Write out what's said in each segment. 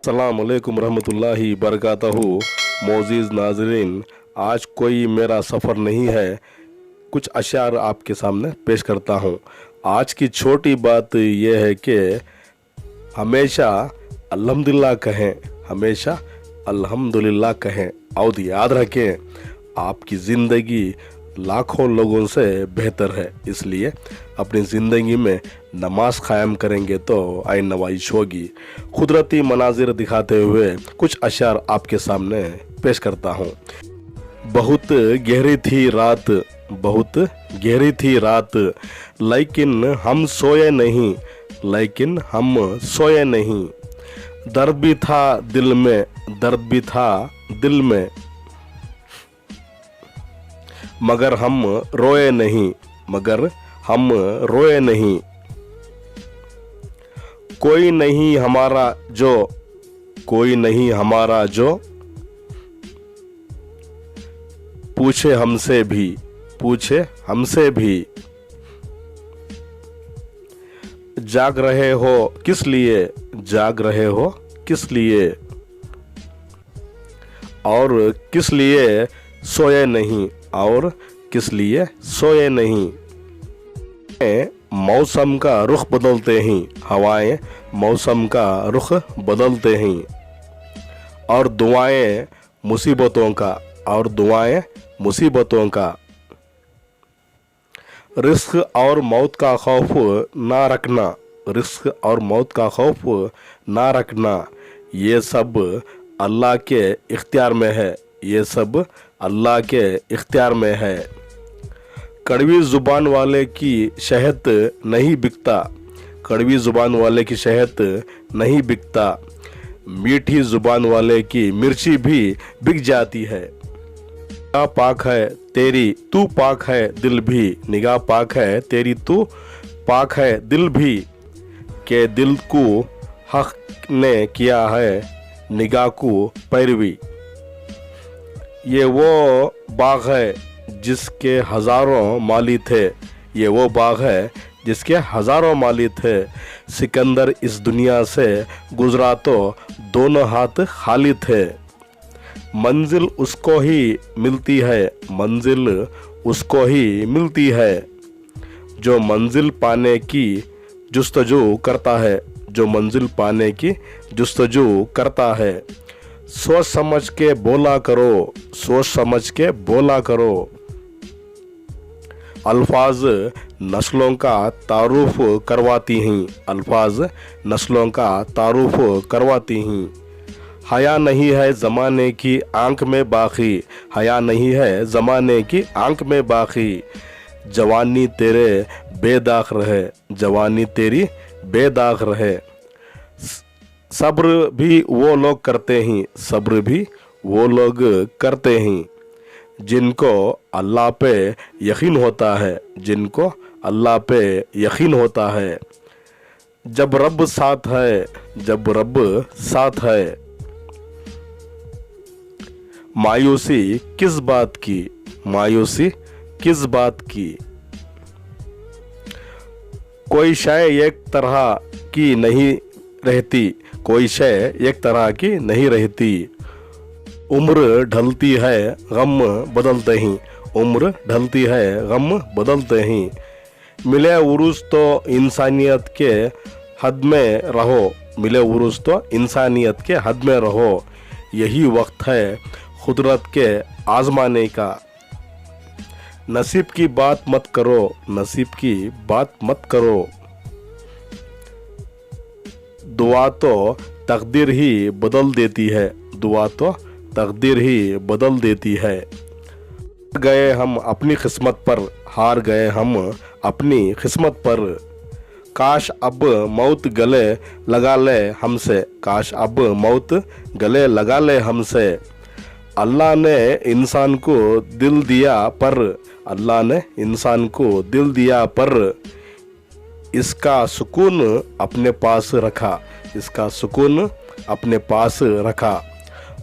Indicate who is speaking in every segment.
Speaker 1: अस्सलाम वालेकुम रहमतुल्लाहि बरकातहू। मोअज़्ज़िज़ नाज़रीन, आज कोई मेरा सफ़र नहीं है, कुछ अशार आपके सामने पेश करता हूँ। आज की छोटी बात यह है कि हमेशा अल्हम्दुलिल्लाह कहें, हमेशा अल्हम्दुलिल्लाह कहें और याद रखें आपकी ज़िंदगी लाखों लोगों से बेहतर है। इसलिए अपनी ज़िंदगी में नमाज कायम करेंगे तो आइन नवाइश होगी। कुदरती मनाजिर दिखाते हुए कुछ अशार आपके सामने पेश करता हूँ। बहुत गहरी थी रात, बहुत गहरी थी रात, लेकिन हम सोए नहीं, लेकिन हम सोए नहीं। दर्द भी था दिल में, दर्द भी था दिल में, मगर हम रोए नहीं, मगर हम रोए नहीं। कोई नहीं हमारा जो, कोई नहीं हमारा जो पूछे हमसे भी, पूछे हमसे भी। जाग रहे हो किस लिए, जाग रहे हो किस लिए, और किस लिए सोए नहीं, और किस लिए सोए नहीं। मौसम का रुख बदलते हैं, हवाएं मौसम का रुख बदलते हैं, और दुआएं मुसीबतों का, और दुआएं मुसीबतों का। रिस्क और मौत का खौफ ना रखना, रिस्क और मौत का खौफ ना रखना। ये सब अल्लाह के इख्तियार में है, ये सब अल्लाह के इख्तियार में है। कड़वी ज़ुबान वाले की शहद नहीं बिकता, कड़वी ज़ुबान वाले की शहद नहीं बिकता। मीठी ज़ुबान वाले की मिर्ची भी बिक जाती है। निगाह पाक है तेरी तू पाक है दिल भी, निगाह पाक है तेरी तू पाक है दिल भी, के दिल को हक ने किया है निगाह को पैरवी। ये वो बाग है जिसके हज़ारों माली थे, ये वो बाग है जिसके हज़ारों माली थे। सिकंदर इस दुनिया से गुजरा तो दोनों हाथ खाली थे। मंजिल उसको ही मिलती है, मंजिल उसको ही मिलती है, जो मंजिल पाने की जुस्तजू करता है, जो मंजिल पाने की जुस्तजू करता है। सोच समझ के बोला करो, सोच समझ के बोला करो। अल्फाज नस्लों का तारुफ करवाती हैं, अल्फाज नस्लों का तारुफ करवाती हैं। हया नहीं है ज़माने की आंख में बाकी, हया नहीं है ज़माने की आंख में बाकी। जवानी तेरे बेदाग रहे, जवानी तेरी बेदाग रहे। सब्र भी वो लोग करते हैं, सब्र भी वो लोग करते हैं, जिनको अल्लाह पे यकीन होता है, जिनको अल्लाह पे यकीन होता है। जब रब साथ है, जब रब साथ है, मायूसी किस बात की, मायूसी किस बात की। कोई शय एक तरह की नहीं रहती, कोई शय एक तरह की नहीं रहती। उम्र ढलती है गम बदलते ही, उम्र ढलती है गम बदलते ही। मिले उरूस तो इंसानियत के हद में रहो, मिले उरूस तो इंसानियत के हद में रहो। यही वक्त है कुदरत के आजमाने का। नसीब की बात मत करो, नसीब की बात मत करो। दुआ तो तकदीर ही बदल देती है, दुआ तो तकदीर ही बदल देती है। हार गए हम अपनी किस्मत पर, हार गए हम अपनी किस्मत पर। काश अब मौत गले लगा ले हमसे, काश अब मौत गले लगा ले हमसे। अल्लाह ने इंसान को दिल दिया पर, अल्लाह ने इंसान को दिल दिया पर, इसका सुकून अपने पास रखा, इसका सुकून अपने पास रखा।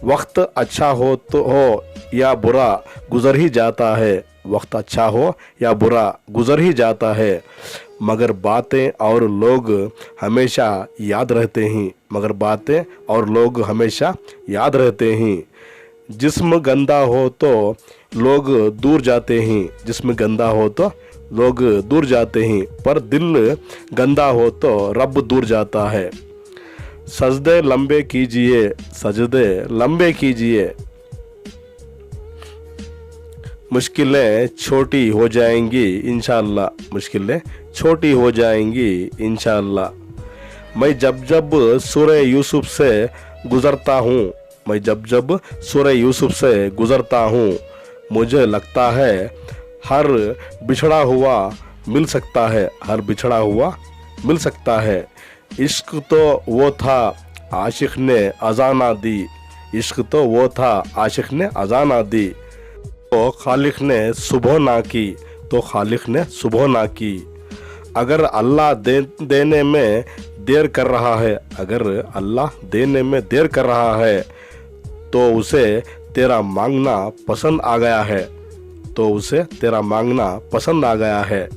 Speaker 1: वक्त अच्छा हो तो हो या बुरा गुज़र ही जाता है, वक्त अच्छा हो या बुरा गुज़र ही जाता है, मगर बातें और लोग हमेशा याद रहते हैं, मगर बातें और लोग हमेशा याद रहते हैं। जिस्म गंदा हो तो लोग दूर जाते हैं, जिस्म गंदा हो तो लोग दूर जाते हैं, पर दिल गंदा हो तो रब दूर जाता है। सजदे लंबे कीजिए, सजदे लंबे कीजिए, मुश्किलें छोटी हो जाएंगी इंशाअल्लाह, मुश्किलें छोटी हो जाएंगी इंशाअल्लाह। मैं जब जब सूरह यूसुफ से गुज़रता हूँ, मैं जब जब सूरह यूसुफ से गुज़रता हूँ, मुझे लगता है हर बिछड़ा हुआ मिल सकता है, हर बिछड़ा हुआ मिल सकता है। इश्क तो वो था आशिक ने अज़ाना दी, इश्क तो वो था आशिक ने अज़ाना दी, तो खालिक ने सुबह ना की, तो खालिक ने सुबह ना की। अगर अल्लाह देने में देर कर रहा है, अगर अल्लाह देने में देर कर रहा है, तो उसे तेरा मांगना पसंद आ गया है, तो उसे तेरा मांगना पसंद आ गया है।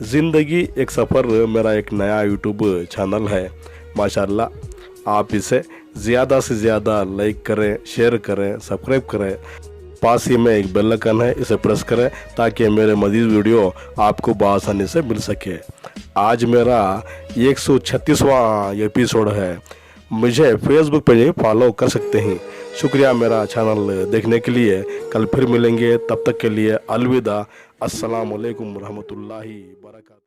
Speaker 1: ज़िंदगी एक सफ़र मेरा एक नया यूट्यूब चैनल है, माशाल्लाह आप इसे ज़्यादा से ज़्यादा लाइक करें, शेयर करें, सब्सक्राइब करें। पास ही में एक बेल आइकन है, इसे प्रेस करें ताकि मेरे मज़ीद वीडियो आपको बआसानी से मिल सके। आज मेरा 136वां एपिसोड है। मुझे फेसबुक पे फॉलो कर सकते हैं। शुक्रिया मेरा चैनल देखने के लिए। कल फिर मिलेंगे, तब तक के लिए अलविदा। अस्सलाम वालेकुम रहमतुल्लाहि व बरकातहू।